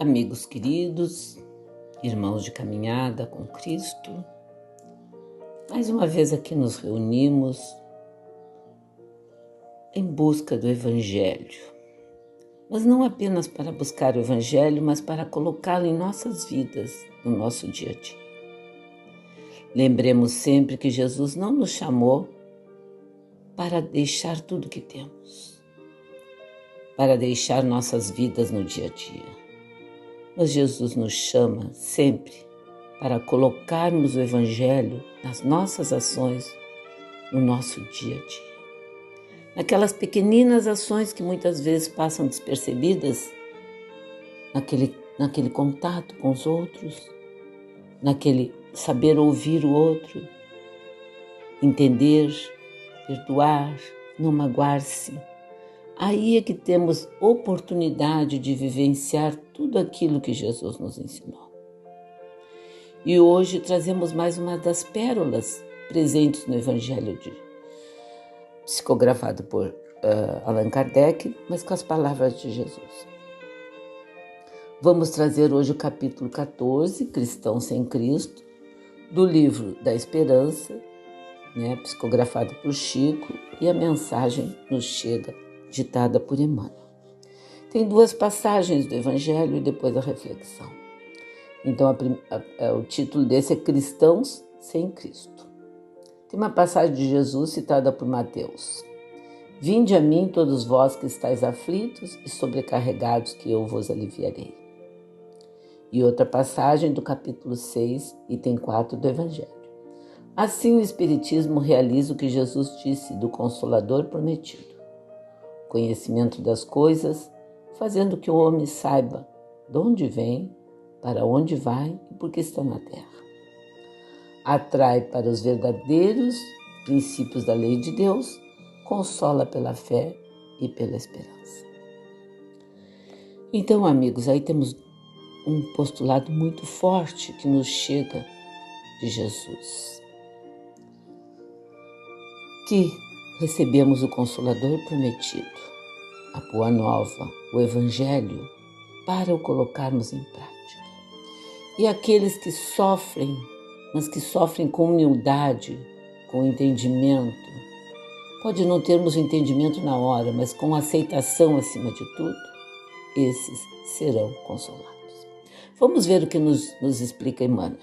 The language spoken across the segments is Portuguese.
Amigos queridos, irmãos de caminhada com Cristo, mais uma vez aqui nos reunimos em busca do Evangelho, mas não apenas para buscar o Evangelho, mas para colocá-lo em nossas vidas, no nosso dia a dia. Lembremos sempre que Jesus não nos chamou para deixar tudo que temos, para deixar nossas vidas no dia a dia. Mas Jesus nos chama sempre para colocarmos o Evangelho nas nossas ações, no nosso dia a dia. Naquelas pequeninas ações que muitas vezes passam despercebidas, naquele contato com os outros, naquele saber ouvir o outro, entender, perdoar, não magoar-se. Aí é que temos oportunidade de vivenciar tudo aquilo que Jesus nos ensinou. E hoje trazemos mais uma das pérolas presentes no Evangelho psicografado por Allan Kardec, mas com as palavras de Jesus. Vamos trazer hoje o capítulo 14, Cristão sem Cristo, do livro da Esperança, psicografado por Chico, e a mensagem nos chega ditada por Emmanuel. Tem duas passagens do Evangelho e depois a reflexão. Então, o título desse é Cristãos sem Cristo. Tem uma passagem de Jesus citada por Mateus. Vinde a mim todos vós que estáis aflitos e sobrecarregados, que eu vos aliviarei. E outra passagem do capítulo 6, item 4 do Evangelho. Assim o Espiritismo realiza o que Jesus disse do Consolador prometido. Conhecimento das coisas, fazendo que o homem saiba de onde vem, para onde vai e por que está na terra. Atrai para os verdadeiros princípios da lei de Deus, consola pela fé e pela esperança. Então, amigos, aí temos um postulado muito forte que nos chega de Jesus. Que recebemos o Consolador prometido, a Boa Nova, o Evangelho, para o colocarmos em prática. E aqueles que sofrem, mas que sofrem com humildade, com entendimento, pode não termos o entendimento na hora, mas com aceitação acima de tudo, esses serão consolados. Vamos ver o que nos explica Emmanuel.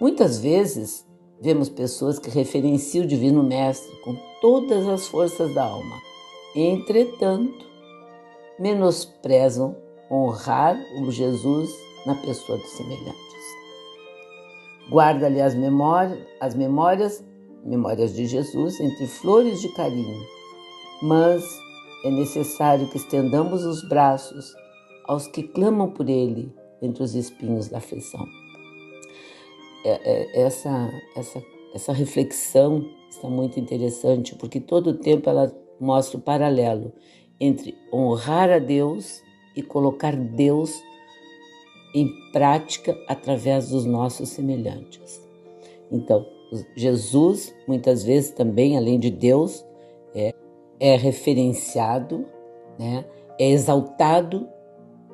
Muitas vezes, vemos pessoas que referenciam o Divino Mestre com todas as forças da alma. Entretanto, menosprezam honrar o Jesus na pessoa dos semelhantes. Guarda-lhe as memórias de Jesus entre flores de carinho, mas é necessário que estendamos os braços aos que clamam por ele entre os espinhos da aflição. Essa reflexão está muito interessante, porque todo o tempo ela mostra o paralelo entre honrar a Deus e colocar Deus em prática através dos nossos semelhantes. Então, Jesus, muitas vezes também, além de Deus, é referenciado, é exaltado,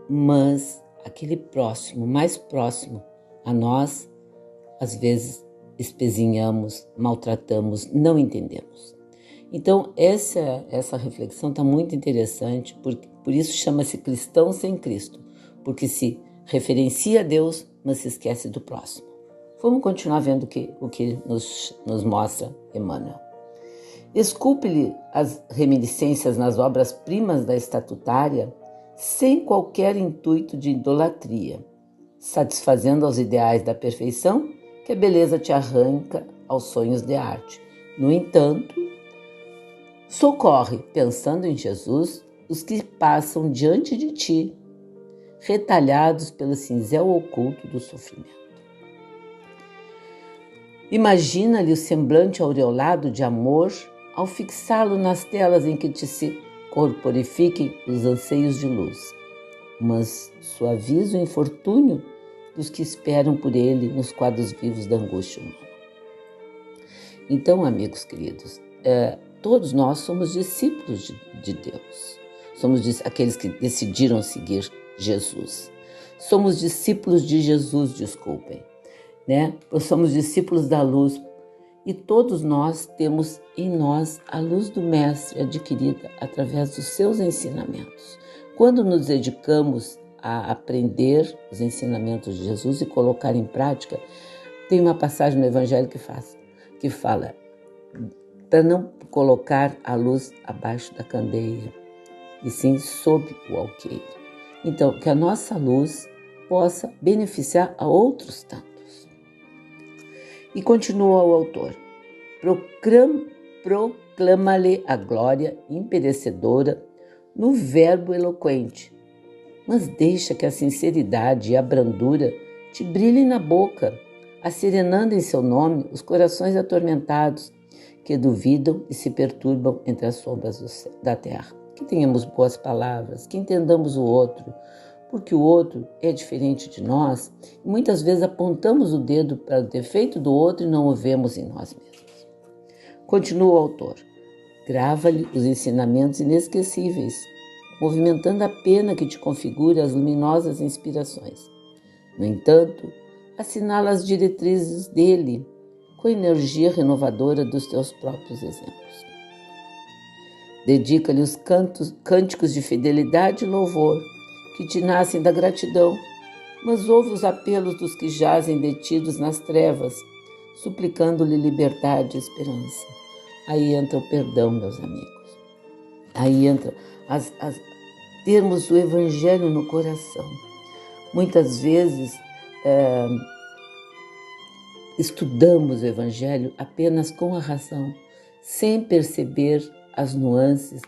mas aquele próximo, mais próximo a nós, às vezes espezinhamos, maltratamos, não entendemos. Então, essa reflexão está muito interessante, por isso chama-se Cristão sem Cristo, porque se referencia a Deus, mas se esquece do próximo. Vamos continuar vendo o que nos mostra Emmanuel. Esculpe-lhe as reminiscências nas obras-primas da estatutária, sem qualquer intuito de idolatria, satisfazendo aos ideais da perfeição que a beleza te arranca aos sonhos de arte. No entanto, socorre, pensando em Jesus, os que passam diante de ti, retalhados pelo cinzel oculto do sofrimento. Imagina-lhe o semblante aureolado de amor ao fixá-lo nas telas em que te se corporifiquem os anseios de luz, mas suaviza o infortúnio dos que esperam por ele nos quadros vivos da angústia humana. Então, amigos queridos, todos nós somos discípulos de Deus. Somos aqueles que decidiram seguir Jesus. Somos discípulos de Jesus, desculpem, né? Somos discípulos da luz e todos nós temos em nós a luz do Mestre adquirida através dos seus ensinamentos. Quando nos dedicamos a aprender os ensinamentos de Jesus e colocar em prática, tem uma passagem no Evangelho que fala para não colocar a luz abaixo da candeia, e sim sob o alqueire. Então, que a nossa luz possa beneficiar a outros tantos. E continua o autor: proclama-lhe a glória imperecedora no verbo eloquente, mas deixa que a sinceridade e a brandura te brilhem na boca, asserenando em seu nome os corações atormentados que duvidam e se perturbam entre as sombras da terra. Que tenhamos boas palavras, que entendamos o outro, porque o outro é diferente de nós e muitas vezes apontamos o dedo para o defeito do outro e não o vemos em nós mesmos. Continua o autor: grava-lhe os ensinamentos inesquecíveis, movimentando a pena que te configura as luminosas inspirações. No entanto, assinala as diretrizes dele com a energia renovadora dos teus próprios exemplos. Dedica-lhe os cânticos de fidelidade e louvor que te nascem da gratidão, mas ouve os apelos dos que jazem detidos nas trevas, suplicando-lhe liberdade e esperança. Aí entra o perdão, meus amigos. Aí entra termos o Evangelho no coração. Muitas vezes estudamos o Evangelho apenas com a razão, sem perceber as nuances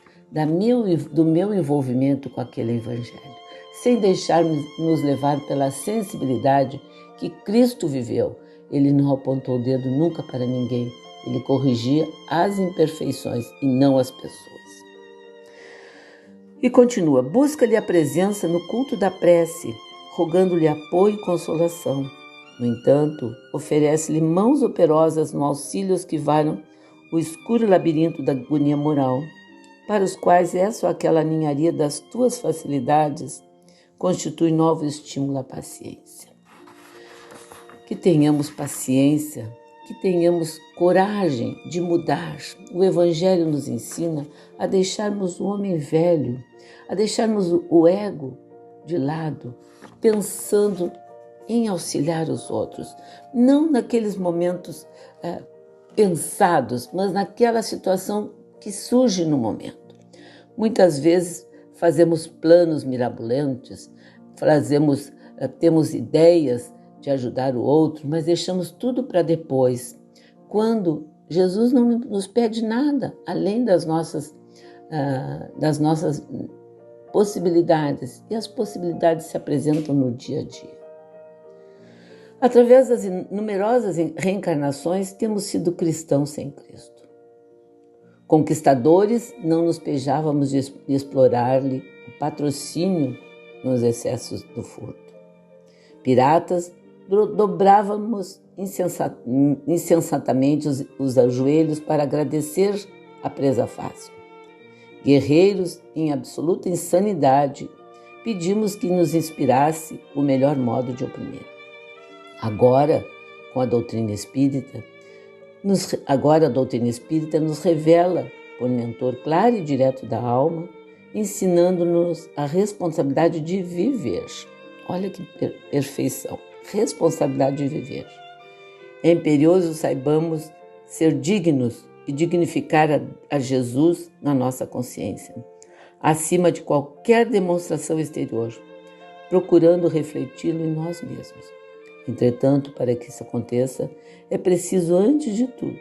do meu envolvimento com aquele Evangelho, sem deixar-nos levar pela sensibilidade que Cristo viveu. Ele não apontou o dedo nunca para ninguém, ele corrigia as imperfeições e não as pessoas. E continua: busca-lhe a presença no culto da prece, rogando-lhe apoio e consolação. No entanto, oferece-lhe mãos operosas no auxílio que varam o escuro labirinto da agonia moral, para os quais é só aquela ninharia das tuas facilidades constitui novo estímulo à paciência. Que tenhamos paciência, que tenhamos coragem de mudar. O Evangelho nos ensina a deixarmos o homem velho, a deixarmos o ego de lado, pensando em auxiliar os outros, não naqueles momentos pensados, mas naquela situação que surge no momento. Muitas vezes fazemos planos mirabolantes, temos ideias de ajudar o outro, mas deixamos tudo para depois, quando Jesus não nos pede nada além das nossas possibilidades, e as possibilidades se apresentam no dia a dia. Através das numerosas reencarnações, temos sido cristãos sem Cristo. Conquistadores, não nos pejávamos de explorar-lhe o patrocínio nos excessos do furto. Piratas, dobrávamos insensatamente os ajoelhos para agradecer a presa fácil. Guerreiros, em absoluta insanidade, pedimos que nos inspirasse o melhor modo de oprimir. Agora, a doutrina espírita nos revela, por mentor claro e direto da alma, ensinando-nos a responsabilidade de viver. Olha que perfeição! Responsabilidade de viver. É imperioso saibamos ser dignos e dignificar a Jesus na nossa consciência, acima de qualquer demonstração exterior, procurando refleti-lo em nós mesmos. Entretanto, para que isso aconteça, é preciso, antes de tudo,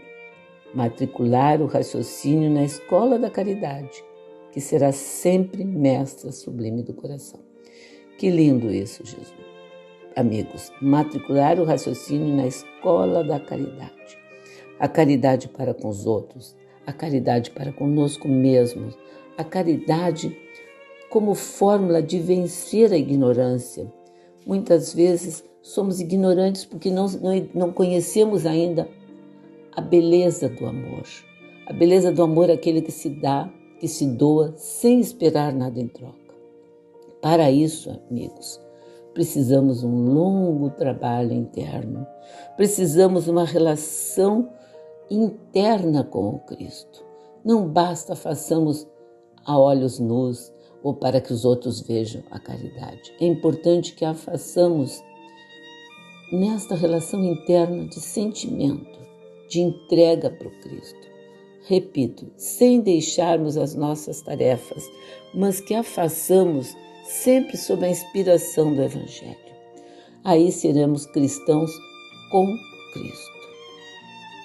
matricular o raciocínio na escola da caridade, que será sempre mestra sublime do coração. Que lindo isso, Jesus. Amigos, matricular o raciocínio na escola da caridade. A caridade para com os outros, a caridade para conosco mesmos, a caridade como fórmula de vencer a ignorância. Muitas vezes somos ignorantes porque não conhecemos ainda a beleza do amor. A beleza do amor é aquele que se dá, que se doa, sem esperar nada em troca. Para isso, amigos, precisamos de um longo trabalho interno. Precisamos de uma relação interna com o Cristo. Não basta façamos a olhos nus ou para que os outros vejam a caridade. É importante que a façamos nesta relação interna de sentimento, de entrega para o Cristo. Repito, sem deixarmos as nossas tarefas, mas que a façamos sempre sob a inspiração do Evangelho. Aí seremos cristãos com Cristo.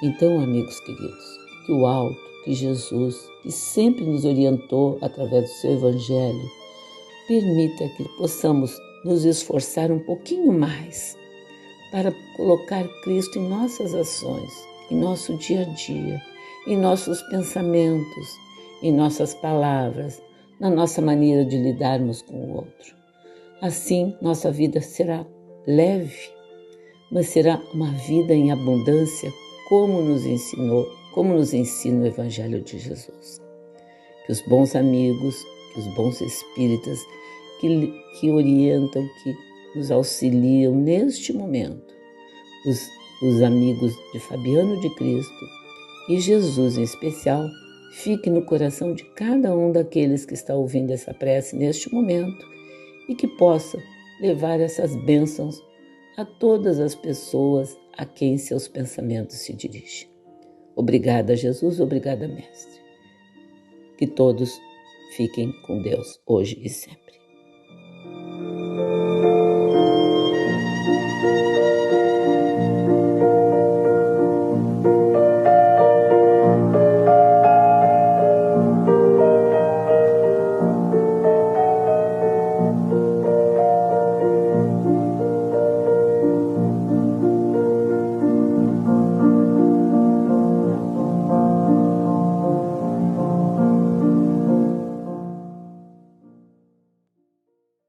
Então, amigos queridos, que o alto, que Jesus, que sempre nos orientou através do seu Evangelho, permita que possamos nos esforçar um pouquinho mais para colocar Cristo em nossas ações, em nosso dia a dia, em nossos pensamentos, em nossas palavras, na nossa maneira de lidarmos com o outro. Assim, nossa vida será leve, mas será uma vida em abundância, como nos ensina o Evangelho de Jesus. Que os bons amigos, que os bons espíritas que orientam, que nos auxiliam neste momento, os amigos de Fabiano de Cristo e Jesus em especial, fique no coração de cada um daqueles que está ouvindo essa prece neste momento e que possa levar essas bênçãos a todas as pessoas a quem seus pensamentos se dirigem. Obrigada, Jesus, obrigada, Mestre. Que todos fiquem com Deus hoje e sempre.